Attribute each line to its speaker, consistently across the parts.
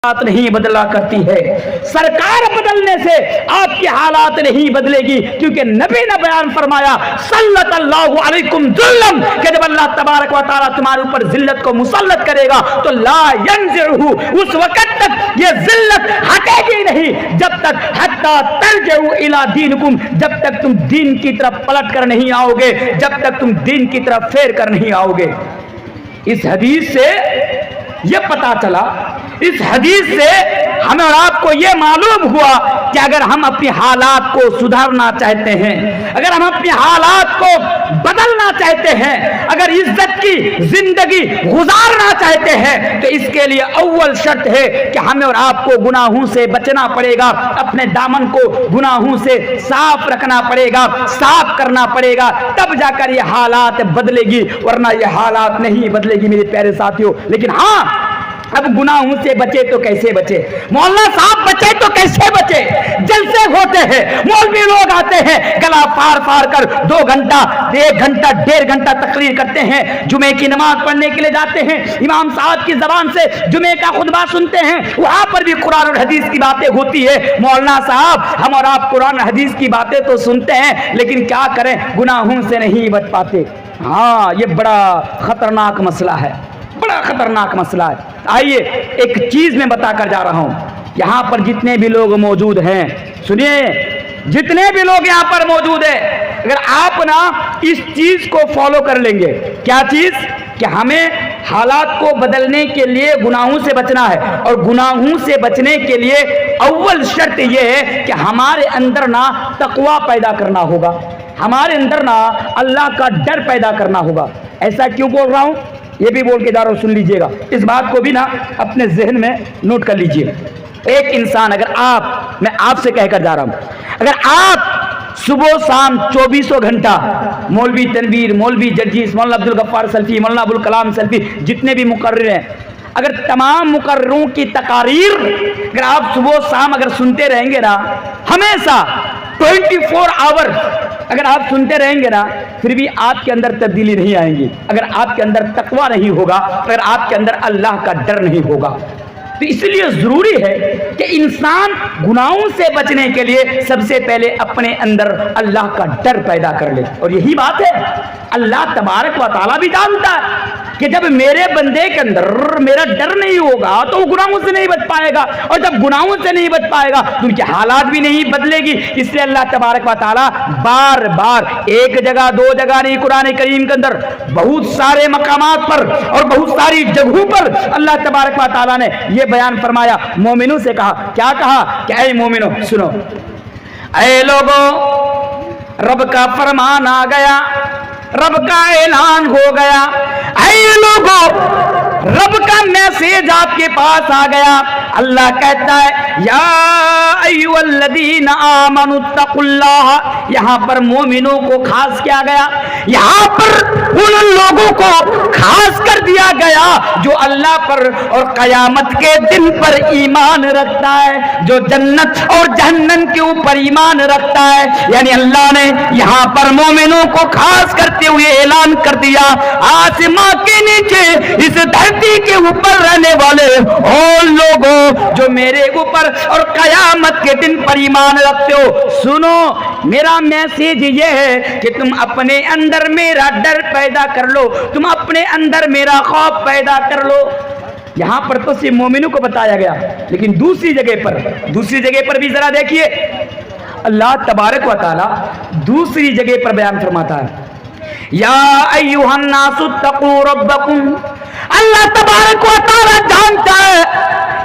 Speaker 1: نہیں بدلا کرتی ہے. سرکار بدلنے سے آپ کے حالات نہیں بدلے گی, کیونکہ نبی نے بیان فرمایا سلط اللہ علیکم ذلم, کہ جب اللہ تبارک و تعالیٰ تمہارے اوپر ذلت کو مسلط کرے گا تو لا ینزعہ, اس وقت تک یہ ذلت ہٹے گی نہیں جب تک حتی ترجعوا الی دینکم, جب تک تم دین کی طرف پلٹ کر نہیں آؤ گے, جب تک تم دین کی طرف پھیر کر نہیں آؤ گے. اس حدیث سے یہ پتا چلا, اس حدیث سے ہمیں اور آپ کو یہ معلوم ہوا کہ اگر ہم اپنی حالات کو سدھارنا چاہتے ہیں, اگر ہم اپنی حالات کو بدلنا چاہتے ہیں, اگر عزت کی زندگی گزارنا چاہتے ہیں, تو اس کے لیے اول شرط ہے کہ ہمیں اور آپ کو گناہوں سے بچنا پڑے گا, اپنے دامن کو گناہوں سے صاف رکھنا پڑے گا, صاف کرنا پڑے گا, تب جا کر یہ حالات بدلے گی, ورنہ یہ حالات نہیں بدلے گی میرے پیارے ساتھیوں. لیکن ہاں, اب گناہوں سے بچے تو کیسے بچے؟ مولانا صاحب بچے تو کیسے بچے؟ جلسے ہوتے ہیں, مولوی لوگ آتے ہیں, گلا پار پار کر 2 گھنٹہ 1 گھنٹہ 1.5 گھنٹہ تقریر کرتے ہیں, جمعے کی نماز پڑھنے کے لیے جاتے ہیں, امام صاحب کی زبان سے جمعے کا خطبہ سنتے ہیں, وہاں پر بھی قرآن اور حدیث کی باتیں ہوتی ہے. مولانا صاحب ہم اور آپ قرآن اور حدیث کی باتیں تو سنتے ہیں, لیکن کیا کریں, گناہوں سے نہیں بچ پاتے. ہاں, یہ بڑا خطرناک مسئلہ ہے, بڑا خطرناک مسئلہ ہے. آئیے ایک چیز میں بتا کر جا رہا ہوں. یہاں پر جتنے بھی لوگ موجود ہیں, سنیے, جتنے بھی لوگ یہاں پر موجود ہیں, اگر آپ نا اس چیز کو فالو کر لیں گے, کیا چیز, کہ ہمیں حالات کو بدلنے کے لیے گناہوں سے بچنا ہے, اور گناہوں سے بچنے کے لیے اول شرط یہ ہے کہ ہمارے اندر نا تقوی پیدا کرنا ہوگا, ہمارے اندر نا اللہ کا ڈر پیدا کرنا ہوگا. ایسا کیوں بول رہا ہوں, یہ بھی بول کے جا رہا ہوں, سن لیجئے گا, اس بات کو بھی نا اپنے ذہن میں نوٹ کر لیجئے. ایک انسان, اگر میں آپ سے کہہ کر جا رہا ہوں, اگر آپ صبح شام 24 گھنٹہ مولوی تنویر, مولوی جرجیس, مولانا عبدالغفار سلفی, مولانا ابوالکلام سلفی, جتنے بھی مقرر ہیں, اگر تمام مقرروں کی تقاریر اگر آپ صبح شام اگر سنتے رہیں گے نا, ہمیشہ 24 آور اگر آپ سنتے رہیں گے نا, پھر بھی آپ کے اندر تبدیلی نہیں آئیں گی, اگر آپ کے اندر تقوی نہیں ہوگا, اگر آپ کے اندر اللہ کا ڈر نہیں ہوگا. تو اس لیے ضروری ہے کہ انسان گناہوں سے بچنے کے لیے سب سے پہلے اپنے اندر اللہ کا ڈر پیدا کر لے. اور یہی بات ہے, اللہ تبارک و تعالیٰ بھی جانتا ہے کہ جب میرے بندے کے اندر میرا ڈر نہیں ہوگا تو وہ گناہوں سے نہیں بچ پائے گا, اور جب گناہوں سے نہیں بچ پائے گا تو ان کے حالات بھی نہیں بدلے گی. اس لیے اللہ تبارک و تعالیٰ بار بار, ایک جگہ 2 جگہ نہیں, قرآن کریم کے اندر بہت سارے مقامات پر اور بہت ساری جگہوں پر اللہ تبارک و تعالیٰ نے یہ بیان فرمایا. مومنوں سے کہا, کیا کہا, کہ اے مومنوں سنو, اے لوگوں, رب کا فرمان آ گیا, رب کا اعلان ہو گیا. اے لوگوں, رب کا میسج آپ کے پاس آ گیا. اللہ کہتا ہے یا ایھا الذین آمنوا اتقوا اللہ, یہاں پر مومنوں کو خاص کیا گیا, یہاں پر ان لوگوں کو خاص کر دیا گیا جو اللہ پر اور قیامت کے دن پر ایمان رکھتا ہے, جو جنت اور جہنم کے اوپر ایمان رکھتا ہے. یعنی اللہ نے یہاں پر مومنوں کو خاص کرتے ہوئے اعلان کر دیا, آسمان کے نیچے اس دھرتی کے اوپر رہنے والے اور لوگوں جو میرے اوپر اور قیامت کے دن پر ایمان رکھتے ہو, سنو, میرا میسج یہ ہے کہ تم اپنے اندر میرا ڈر پیدا کر لو, تم اپنے اندر میرا خوف پیدا کر لو. یہاں پر تو صرف مومنوں کو بتایا گیا, لیکن دوسری جگہ پر بھی ذرا دیکھیے, اللہ تبارک و تعالی دوسری جگہ پر بیان فرماتا ہے یا ایھا الناس اتقوا ربکم. اللہ تبارک و تعالی جانتا ہے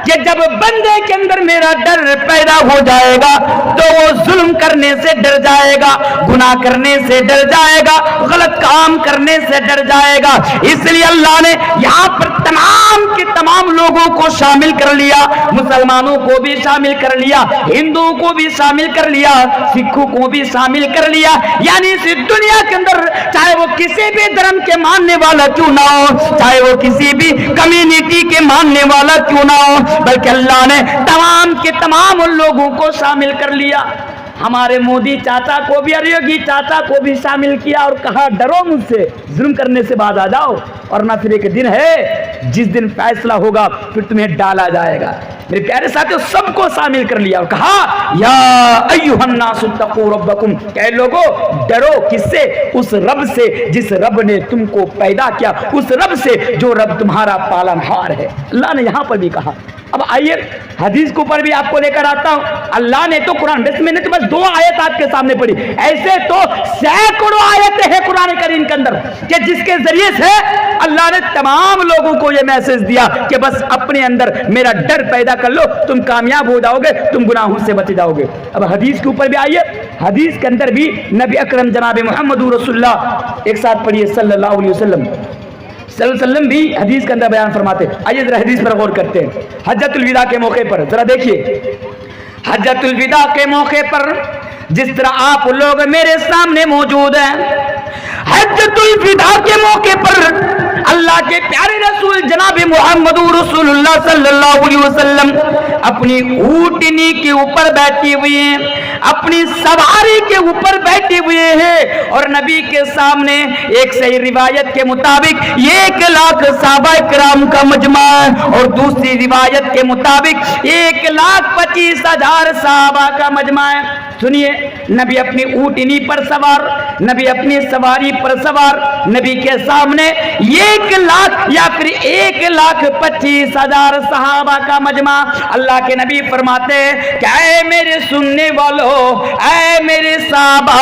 Speaker 1: کہ جب بندے کے اندر میرا ڈر پیدا ہو جائے گا تو وہ ظلم کرنے سے ڈر جائے گا, گناہ کرنے سے ڈر جائے گا, غلط کام کرنے سے ڈر جائے گا. اس لیے اللہ نے یہاں پر تمام کے تمام لوگوں کو شامل کر لیا, مسلمانوں کو بھی شامل کر لیا, ہندوؤں کو بھی شامل کر لیا, سکھوں کو بھی شامل کر لیا. یعنی اس دنیا کے اندر چاہے وہ کسی بھی دھرم کے ماننے والا کیوں نہ ہو, چاہے وہ کسی بھی کمیونٹی کے ماننے والا کیوں نہ ہو, بلکہ اللہ نے تمام کے تمام ان لوگوں کو شامل کر لیا. ہمارے مودی چاچا کو بھی اور یوگی چاچا کو بھی شامل کیا اور کہا ڈرو مجھ سے، ظلم کرنے سے باز آ جاؤ، اور نہ پھر ایک دن ہے جس دن فیصلہ ہوگا پھر تمہیں ڈالا جائے گا۔ میرے پیارے ساتھیو، سب کو شامل کر لیا اور کہا یا ایھا الناس اتقوا ربکم، کہ لوگو ڈرو کس سے؟ اس رب سے جس رب نے تم کو پیدا کیا، اس رب سے جو رب تمہارا پالنہار ہے۔ اللہ نے یہاں پر بھی کہا۔ اب آئیے حدیث کے اوپر بھی آپ کو لے کر آتا ہوں۔ اللہ نے تو قرآن، بس میں نے تو بس 2 آیت آپ کے سامنے پڑھی، ایسے تو سینکڑوں آیتیں ہیں قرآن کریم کے اندر کہ جس کے ذریعے سے اللہ نے تمام لوگوں کو یہ میسج دیا کہ بس اپنے اندر میرا ڈر پیدا کر لو، تم کامیاب ہو جاؤ گے، تم گناہوں سے بچ جاؤ گے۔ اب حدیث کے اوپر بھی آئیے، حدیث کے اندر بھی نبی اکرم جناب محمد رسول اللہ، ایک ساتھ پڑھیے صلی اللہ علیہ وسلم، صلی اللہ علیہ وسلم بھی حدیث کے اندر بیان فرماتے۔ آئیے ذرا حدیث پر غور کرتے ہیں۔ حجۃ الوداع کے موقع پر ذرا دیکھیے، حجۃ الوداع کے موقع پر جس طرح آپ لوگ میرے سامنے موجود ہیں، حجۃ الوداع کے موقع پر اللہ کے پیارے رسول جناب محمد رسول اللہ صلی اللہ علیہ وسلم اپنی اونٹنی کے اوپر بیٹھی ہوئی ہیں، اپنی سواری کے اوپر بیٹھے ہوئے ہیں، اور نبی کے سامنے ایک صحیح روایت کے مطابق 1,00,000 صحابہ کرام کا مجمع ہے، اور دوسری روایت کے مطابق 1,25,000 صحابہ کا مجمع ہے۔ سنیے، نبی اپنی اونٹنی پر سوار، نبی اپنی سواری پر سوار، نبی کے سامنے 1,00,000 یا پھر 1,25,000 صحابہ کا مجمع۔ اللہ کے نبی فرماتے ہیں کہ اے میرے سننے والوں، اے میرے صحابہ،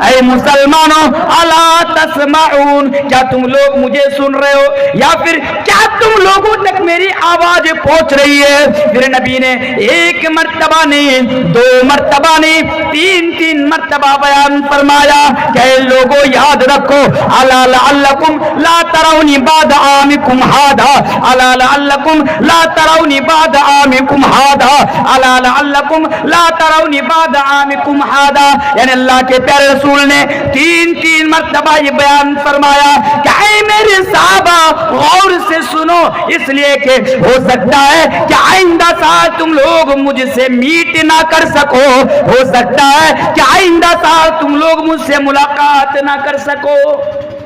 Speaker 1: اے مسلمانوں، الا تسمعون، کیا تم لوگ مجھے سن رہے ہو، یا پھر کیا تم لوگوں تک میری آواز پہنچ رہی ہے؟ پھر نبی نے 1 مرتبہ نہیں، 2 مرتبہ نہیں، 3 مرتبہ بیان فرمایا کہ اے لوگوں یاد رکھو، الا لعلکم لا ترون بعد عامکم ھذا، الا لعلکم لا ترون بعد عامکم ھذا، الا لعلکم لا ترون بعد عامکم ھذا۔ یعنی اللہ کے پیارے رسول نے 3 مرتبہ یہ بیان فرمایا کہ اے میرے صحابہ غور سے سنو، اس لیے کہ ہو سکتا ہے کہ آئندہ سال تم لوگ مجھ سے میٹ نہ کر سکو، ہو سکتا ہے کہ آئندہ سال تم لوگ مجھ سے ملاقات نہ کر سکو۔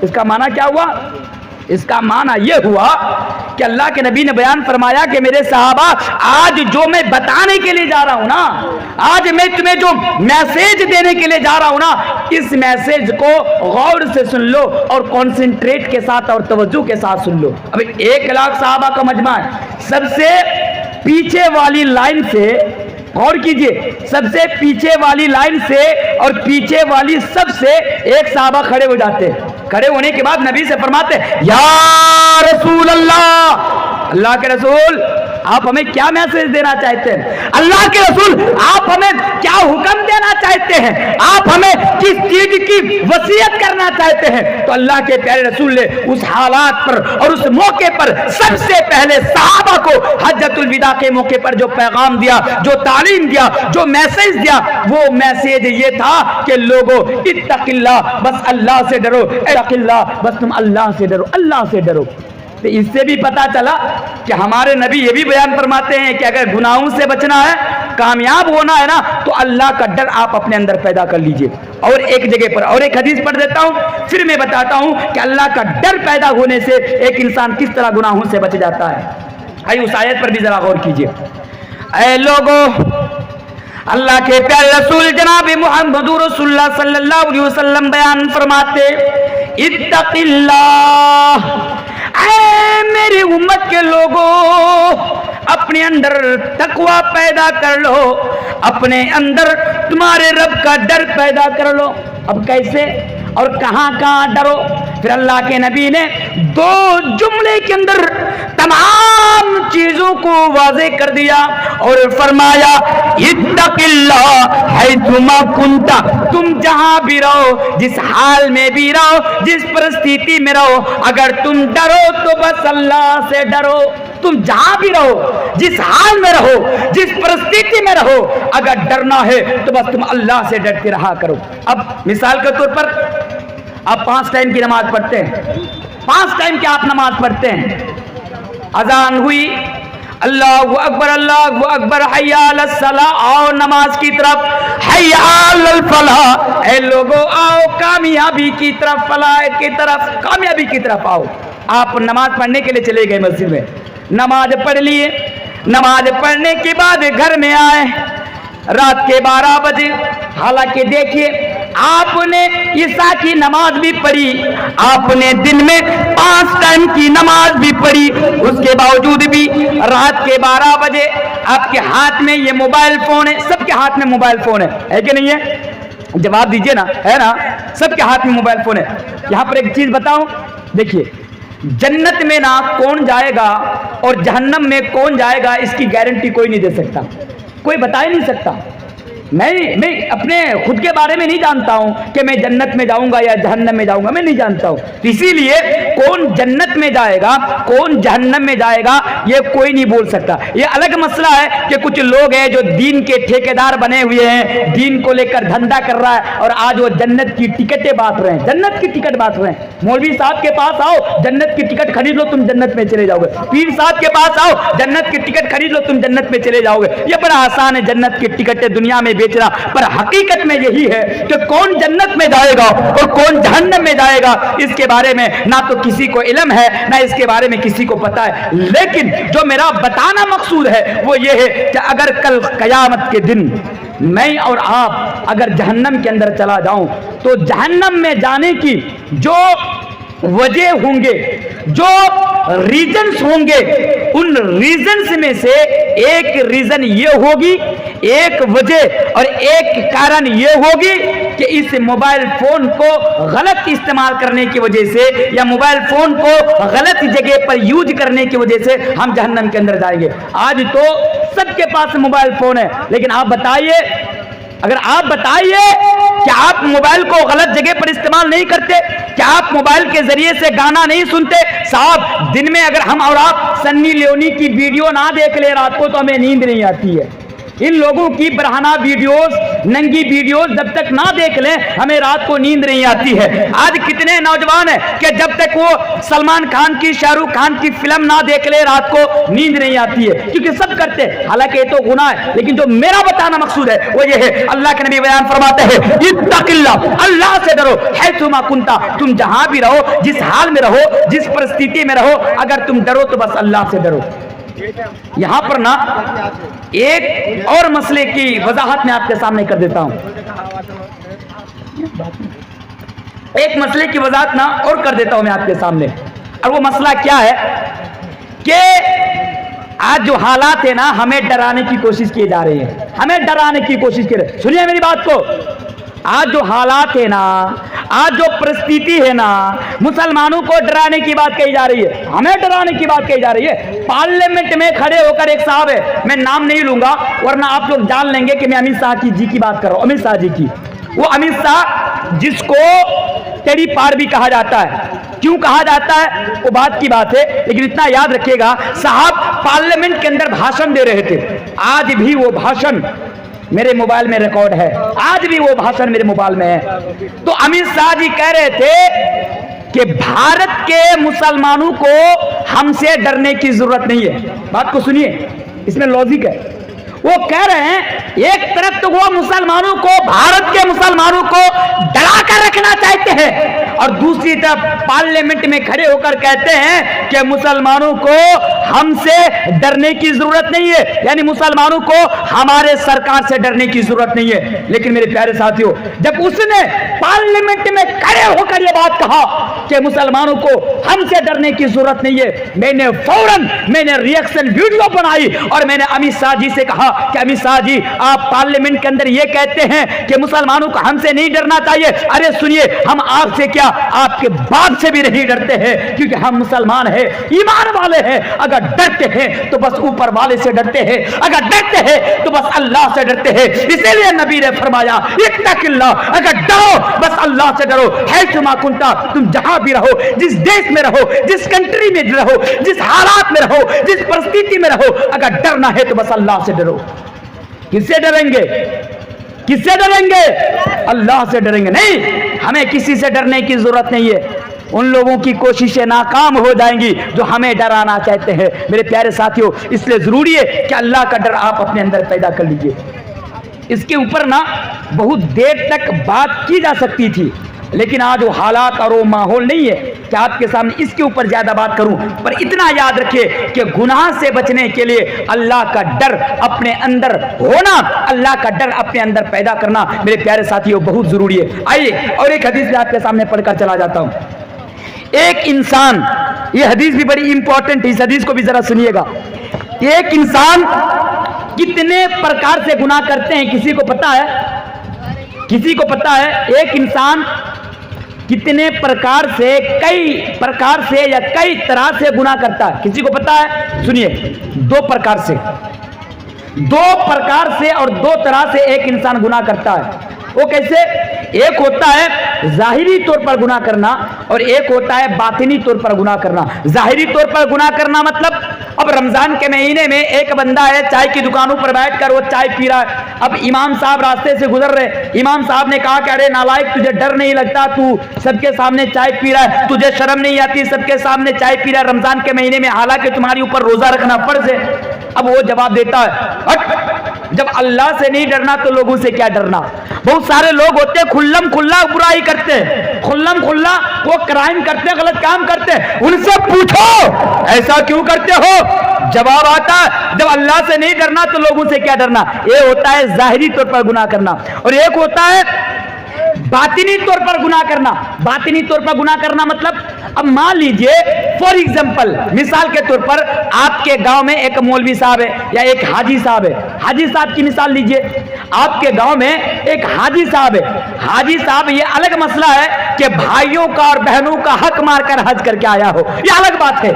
Speaker 1: اس کا معنی کیا ہوا؟ اس کا معنی یہ ہوا کہ اللہ کے نبی نے بیان فرمایا کہ میرے صحابہ، آج جو میں بتانے کے لیے جا رہا ہوں نا، آج میں تمہیں جو میسیج دینے کے لیے جا رہا ہوں نا، اس میسیج کو غور سے سن لو اور کنسنٹریٹ کے ساتھ اور توجہ کے ساتھ سن لو۔ اب 1,00,000 صحابہ کا مجمع ہے، سب سے پیچھے والی لائن سے غور کیجئے، سب سے پیچھے والی لائن سے اور پیچھے والی سب سے ایک صحابہ کھڑے ہو جاتے ہیں۔ کھڑے ہونے کے بعد نبی سے فرماتے یا رسول اللہ، اللہ کے رسول آپ ہمیں کیا میسج دینا چاہتے ہیں؟ اللہ کے رسول آپ ہمیں کیا حکم دینا چاہتے ہیں؟ آپ ہمیں کس چیز کی وصیت کرنا چاہتے ہیں؟ تو اللہ کے پیارے رسول نے اس حالات پر اور اس موقع پر سب سے پہلے صحابہ کو حجۃ الوداع کے موقع پر جو پیغام دیا، جو تعلیم دیا، جو میسج دیا، وہ میسج یہ تھا کہ لوگوں اتق اللہ، بس اللہ سے ڈرو، اتق اللہ، بس تم اللہ سے ڈرو، اللہ سے ڈرو۔ تو اس سے بھی پتا چلا کہ ہمارے نبی یہ بھی بیان فرماتے ہیں کہ اگر گناہوں سے بچنا ہے، کامیاب ہونا ہے نا، تو اللہ کا ڈر آپ اپنے اندر پیدا کر لیجئے۔ اور ایک جگہ پر اور ایک حدیث پڑھ دیتا ہوں، پھر میں بتاتا ہوں کہ اللہ کا ڈر پیدا ہونے سے ایک انسان کس طرح گناہوں سے بچ جاتا ہے۔ آئیے اس آیت پر بھی ذرا غور کیجئے۔ اے لوگوں، اللہ کے پیارے رسول جناب محمد رسول اللہ صلی اللہ علیہ وسلم بیان فرماتے اتق اللہ، اے میری امت کے لوگوں، اپنے اندر تقوی پیدا کر لو، اپنے اندر تمہارے رب کا ڈر پیدا کر لو۔ اب کیسے اور کہاں کہاں ڈرو؟ پھر اللہ کے نبی نے 2 جملے کے اندر تمام چیزوں کو واضح کر دیا اور فرمایا اتق اللہ حیثما کنت، تم جہاں بھی رہو، جس حال میں بھی رہو، جس پرستھتی میں رہو، اگر تم ڈرو تو بس اللہ سے ڈرو۔ تم جہاں بھی رہو، جس حال میں رہو، جس پرستھتی میں رہو، اگر ڈرنا ہے تو بس تم اللہ سے ڈرتے رہا کرو۔ اب مثال کے طور پر آپ 5 ٹائم کی نماز پڑھتے ہیں، 5 ٹائم کی آپ نماز پڑھتے ہیں، اذان ہوئی، اللہ اکبر، حی علی الصلاۃ، آؤ نماز کی طرف، حی علی الفلاح، اے لوگوں آؤ کامیابی کی طرف، فلاح کی طرف، کامیابی کی طرف آؤ۔ آپ نماز پڑھنے کے لیے چلے گئے مسجد میں، نماز پڑھ لیے، نماز پڑھنے کے بعد گھر میں آئے رات کے 12 بجے، حالانکہ دیکھیے آپ نے عشاء کی نماز بھی پڑھی، آپ نے دن میں 5 ٹائم کی نماز بھی پڑھی، اس کے باوجود بھی رات کے 12 بجے آپ کے ہاتھ میں یہ موبائل فون ہے، سب کے ہاتھ میں موبائل فون ہے کہ نہیں ہے؟ جواب دیجئے نا، ہے نا؟ سب کے ہاتھ میں موبائل فون ہے۔ یہاں پر ایک چیز بتاؤں، دیکھیے جنت میں نہ کون جائے گا اور جہنم میں کون جائے گا اس کی گارنٹی کوئی نہیں دے سکتا، کوئی بتا ہی نہیں سکتا۔ میں اپنے خود کے بارے میں نہیں جانتا ہوں کہ میں جنت میں جاؤں گا یا جہنم میں جاؤں گا، میں نہیں جانتا ہوں، اسی لیے کون جنت میں جائے گا کون جہنم میں جائے گا یہ کوئی نہیں بول سکتا۔ یہ الگ مسئلہ ہے کہ کچھ لوگ ہیں جو دین کے ٹھیکیدار بنے ہوئے ہیں، دین کو لے کر دھندا کر رہا ہے اور آج وہ جنت کی ٹکٹیں بانٹ رہے ہیں، جنت کی ٹکٹ بانٹ رہے ہیں۔ مولوی صاحب کے پاس آؤ، جنت کی ٹکٹ خرید لو، تم جنت میں چلے جاؤ گے۔ پیر صاحب کے پاس آؤ، جنت کی ٹکٹ خرید لو، تم جنت میں چلے جاؤ گے۔ یہ بڑا آسان ہے جنت کی ٹکٹیں دنیا میں بیچنا، پر حقیقت میں یہی ہے کہ کون جنت میں جائے گا اور کون جہنم میں جائے گا اس کے بارے میں نہ تو کسی کو علم ہے نہ اس کے بارے میں کسی کو پتا ہے۔ لیکن جو میرا بتانا مقصود ہے وہ یہ ہے کہ اگر کل قیامت کے دن میں اور آپ اگر جہنم کے اندر چلا جاؤں تو جہنم میں جانے کی جو وجہ ہوں گے، جو ریزنز ہوں گے، ان ریزنز میں سے ایک ریزن یہ ہوگی، ایک وجہ اور ایک کارن یہ ہوگی کہ اس موبائل فون کو غلط استعمال کرنے کی وجہ سے یا موبائل فون کو غلط جگہ پر یوز کرنے کی وجہ سے ہم جہنم کے اندر جائیں گے۔ آج تو سب کے پاس موبائل فون ہے، لیکن آپ بتائیے، اگر آپ بتائیے کہ آپ موبائل کو غلط جگہ پر استعمال نہیں کرتے، کیا آپ موبائل کے ذریعے سے گانا نہیں سنتے؟ صاحب دن میں اگر ہم اور آپ سنی لیونی کی ویڈیو نہ دیکھ لیں رات کو تو ہمیں نیند نہیں آتی ہے۔ ان لوگوں کی برہنہ ویڈیوز، ننگی ویڈیوز جب تک نہ دیکھ لیں ہمیں رات کو نیند نہیں آتی ہے۔ آج کتنے نوجوان ہیں کہ جب تک وہ سلمان خان کی، شاہ رخ خان کی فلم نہ دیکھ لیں رات کو نیند نہیں آتی ہے، کیونکہ سب کرتے ہیں، حالانکہ یہ تو گناہ ہے۔ لیکن جو میرا بتانا مقصود ہے وہ یہ ہے، اللہ کے نبی بیان فرماتے ہیں اتق اللہ، اللہ سے ڈرو حیثما کنتا، تم جہاں بھی رہو، جس حال میں رہو، جس پرستھتی میں رہو، اگر تم ڈرو تو بس اللہ سے ڈرو۔ یہاں پر نا ایک اور مسئلے کی وضاحت میں آپ کے سامنے کر دیتا ہوں، ایک مسئلے کی وضاحت نا اور کر دیتا ہوں میں آپ کے سامنے، اور وہ مسئلہ کیا ہے کہ آج جو حالات ہیں نا ہمیں ڈرانے کی کوشش کی جا رہی ہے، ہمیں ڈرانے کی کوشش کی رہے۔ سنیے میری بات کو، آج جو حالات ہے نا، آج جو پرستھتی ہے نا، مسلمانوں کو ڈرانے کی بات کہی جا رہی ہے، ہمیں ڈرانے کی بات کہی جا رہی ہے۔ پارلیمنٹ میں کھڑے ہو کر ایک صاحب ہے، میں نام نہیں لوں گا ورنہ آپ لوگ جان لیں گے کہ میں امت شاہ جی کی بات کر رہا ہوں، امت شاہ جی کی۔ وہ امت شاہ جس کو ٹیڑھی پار بھی کہا جاتا ہے، کیوں کہا جاتا ہے وہ بات کی بات ہے، لیکن اتنا یاد رکھیے گا صاحب پارلیمنٹ کے اندر بھاشن دے رہے تھے، آج بھی وہ بھاشن میرے موبائل میں ریکارڈ ہے، آج بھی وہ بھاشن میرے موبائل میں ہے۔ تو امت شاہ جی کہہ رہے تھے کہ بھارت کے مسلمانوں کو ہم سے ڈرنے کی ضرورت نہیں ہے۔ بات کو سنیے، اس میں لاجک ہے۔ وہ کہہ رہے ہیں ایک طرف تو وہ مسلمانوں کو، بھارت کے مسلمانوں کو ڈرا کر رکھنا چاہتے ہیں اور دوسری طرف پارلیمنٹ میں کھڑے ہو کر کہتے ہیں کہ مسلمانوں کو ہم سے ڈرنے کی ضرورت نہیں ہے، یعنی مسلمانوں کو ہمارے سرکار سے ڈرنے کی ضرورت نہیں ہے۔ لیکن میرے پیارے ساتھیوں، جب اس نے پارلیمنٹ میں کھڑے ہو کر یہ بات کہا کہ مسلمانوں کو ہم سے ڈرنے کی ضرورت نہیں ہے، میں نے فوراً ریئیکشن ویڈیو بنائی اور میں نے امت شاہ جی سے کہا کہ امت شاہ جی آپ پارلیمنٹ کے اندر یہ کہتے ہیں کہ مسلمانوں کو ہم سے نہیں ڈرنا چاہیے، ارے سنیے ہم آپ سے کیا آپ کے باپ سے بھی نہیں ڈرتے ہیں، کیونکہ ہم مسلمان ہیں، ایمان والے ہیں۔ اگر ڈرتے ہیں تو بس اوپر والے سے ڈرتے ہیں، اگر ڈرتے ہیں تو بس اللہ سے ڈرتے ہیں۔ اسی لیے نبی نے فرمایا اتق اللہ، اگر ڈرو بس اللہ سے ڈرو، حیثما کنتا، تم جہاں بھی رہو، جس دیش میں رہو، جس کنٹری میں رہو، جس حالات میں رہو، جس پرستھتی میں رہو، اگر ڈرنا ہے تو بس اللہ سے ڈرو۔ کس سے ڈریں گے؟ کس سے ڈریں گے؟ اللہ سے ڈریں گے۔ نہیں، ہمیں کسی سے ڈرنے کی ضرورت نہیں ہے۔ ان لوگوں کی کوششیں ناکام ہو جائیں گی جو ہمیں ڈرانا چاہتے ہیں۔ میرے پیارے ساتھیوں، اس لیے ضروری ہے کہ اللہ کا ڈر آپ اپنے اندر پیدا کر لیجئے۔ اس کے اوپر نا بہت دیر تک بات کی جا سکتی تھی، لیکن آج وہ حالات اور وہ ماحول نہیں ہے کہ آپ کے سامنے اس کے اوپر زیادہ بات کروں۔ پر اتنا یاد رکھیے کہ گناہ سے بچنے کے لیے اللہ کا ڈر اپنے اندر ہونا، اللہ کا ڈر اپنے اندر پیدا کرنا میرے پیارے ساتھیوں بہت ضروری ہے۔ آئیے اور ایک حدیث میں آپ کے سامنے پڑھ کر چلا جاتا ہوں۔ ایک انسان، یہ حدیث بھی بڑی امپورٹنٹ ہے، اس حدیث کو بھی ذرا سنیے گا۔ ایک انسان کتنے پرکار سے گناہ کرتے ہیں کسی کو پتا ہے؟ کسی کو پتا ہے ایک انسان کتنے پرکار سے، کئی پرکار سے یا کئی طرح سے گناہ کرتا ہے؟ کسی کو پتا ہے؟ سنیے، دو پرکار سے اور دو طرح سے ایک انسان گناہ کرتا ہے۔ وہ کیسے؟ ایک ہوتا ہے ظاہری طور پر گناہ کرنا اور ایک ہوتا ہے باطنی طور پر گناہ کرنا۔ ظاہری طور پر گناہ کرنا مطلب اب رمضان کے مہینے میں ایک بندہ ہے چائے کی دکانوں پر بیٹھ کر وہ چائے پی رہا ہے۔ اب امام صاحب راستے سے گزر رہے، امام صاحب نے کہا کہ ارے نالائق، تجھے ڈر نہیں لگتا؟ تو سب کے سامنے چائے پی رہا ہے، تجھے شرم نہیں آتی؟ سب کے سامنے چائے پی رہا ہے رمضان کے مہینے میں، حالانکہ تمہاری اوپر روزہ رکھنا فرض ہے۔ اب وہ جواب دیتا ہے، جب اللہ سے نہیں ڈرنا تو لوگوں سے کیا ڈرنا؟ بہت سارے لوگ ہوتے ہیں کھلم کھلا برائی کرتے ہیں، کھلم کھلا وہ کرائم کرتے ہیں، غلط کام کرتے ہیں، ان سے پوچھو ایسا کیوں کرتے ہو؟ جواب آتا ہے جب اللہ سے نہیں ڈرنا تو لوگوں سے کیا ڈرنا؟ یہ ہوتا ہے ظاہری طور پر گناہ کرنا، اور ایک ہوتا ہے باطنی طور پر گناہ کرنا۔ باطنی طور پر گناہ کرنا مطلب اب مان لیجئے فار ایگزامپل، مثال کے طور پر آپ کے گاؤں میں ایک مولوی صاحب ہے یا ایک حاجی صاحب ہے۔ حاجی صاحب کی مثال لیجئے، آپ کے گاؤں میں ایک حاجی صاحب ہے۔ حاجی صاحب، یہ الگ مسئلہ ہے کہ بھائیوں کا اور بہنوں کا حق مار کر حج کر کے آیا ہو، یہ الگ بات ہے،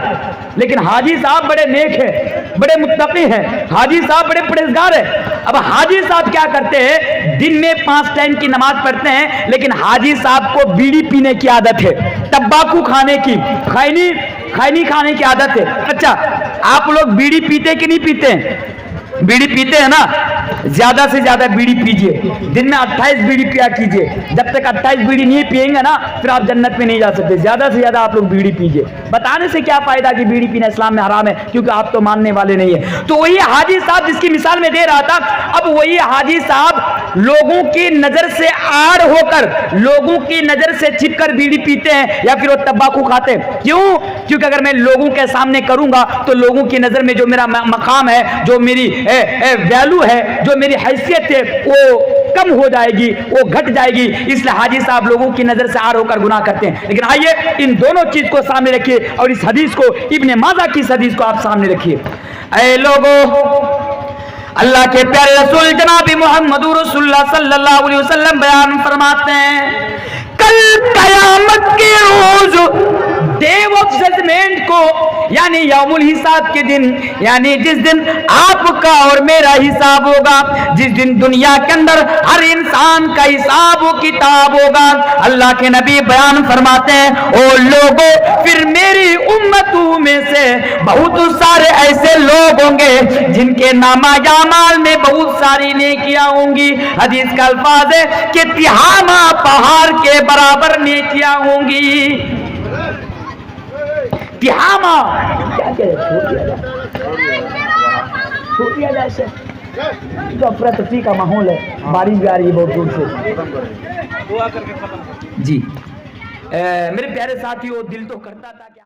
Speaker 1: لیکن حاجی صاحب بڑے نیک ہیں، بڑے متقی ہیں، حاجی صاحب بڑے پرہیزگار ہیں۔ اب حاجی صاحب کیا کرتے ہیں؟ دن میں 5 ٹائم کی نماز پڑھتے ہیں، لیکن حاجی صاحب کو بیڑی پینے کی عادت ہے، تمباکو کھانے کی، خینی کھانے کی عادت ہے۔ اچھا، آپ لوگ بیڑی پیتے کہ نہیں پیتے ہیں؟ بیڑی پیتے ہیں نا؟ زیادہ سے زیادہ بیڑی پیجئے، دن میں 28 بیڑی پیا کیجئے۔ جب تک 28 بیڑی نہیں پیئیں گے نا پھر آپ جنت میں نہیں جا سکتے۔ زیادہ سے زیادہ آپ لوگ بیڑی پیجئے۔ بتانے سے کیا فائدہ کہ بیڑی پینا اسلام میں حرام ہے، کیونکہ آپ تو ماننے والے نہیں ہیں۔ تو وہی حاجی صاحب جس کی مثال میں دے رہا تھا، اب وہی حاجی صاحب لوگوں کی نظر سے آڑ ہو کر، لوگوں کی نظر سے چھپ کر بیڑی پیتے ہیں یا پھر وہ تمباکو کھاتے ہیں۔ کیوں؟ کیونکہ اگر میں لوگوں کے سامنے کروں گا تو لوگوں کی نظر میں جو میرا مقام ہے، جو میری ویلو ہے، جو میری حیثیت ہے، وہ کم ہو جائے گی، وہ گھٹ جائے گی۔ اس لیے حاجی صاحب لوگوں کی نظر سے آر ہو کر گناہ کرتے ہیں۔ لیکن آئیے ان دونوں چیز کو سامنے رکھیے اور اس حدیث کو، ابن ماجہ کی اس حدیث کو آپ سامنے رکھیے۔ اے لوگوں، اللہ کے پیارے رسول جناب محمد رسول اللہ صلی اللہ علیہ وسلم بیان فرماتے ہیں، کل قیامت کے روز، ڈے آف ججمنٹ کو، یعنی یوم الحساب کے دن، یعنی جس دن آپ کا اور میرا حساب ہوگا، جس دن دنیا کے اندر ہر انسان کا حساب و کتاب ہوگا، اللہ کے نبی بیان فرماتے ہیں، او لوگوں، پھر میری امتوں میں سے بہت سارے ایسے لوگ ہوں گے جن کے نامہ اعمال میں بہت ساری نیکیاں ہوں گی۔ حدیث کا الفاظ ہے کہ تہامہ پہاڑ کے برابر نیکیاں ہوں گی۔ تہامہ کیا چھوڑ دیا جائے اسے، جو افراتفری کا ماحول ہے، بارش بھی آ رہی ہے بہت دور سے۔ جی میرے پیارے ساتھیوں، دل تو کرتا تھا کہ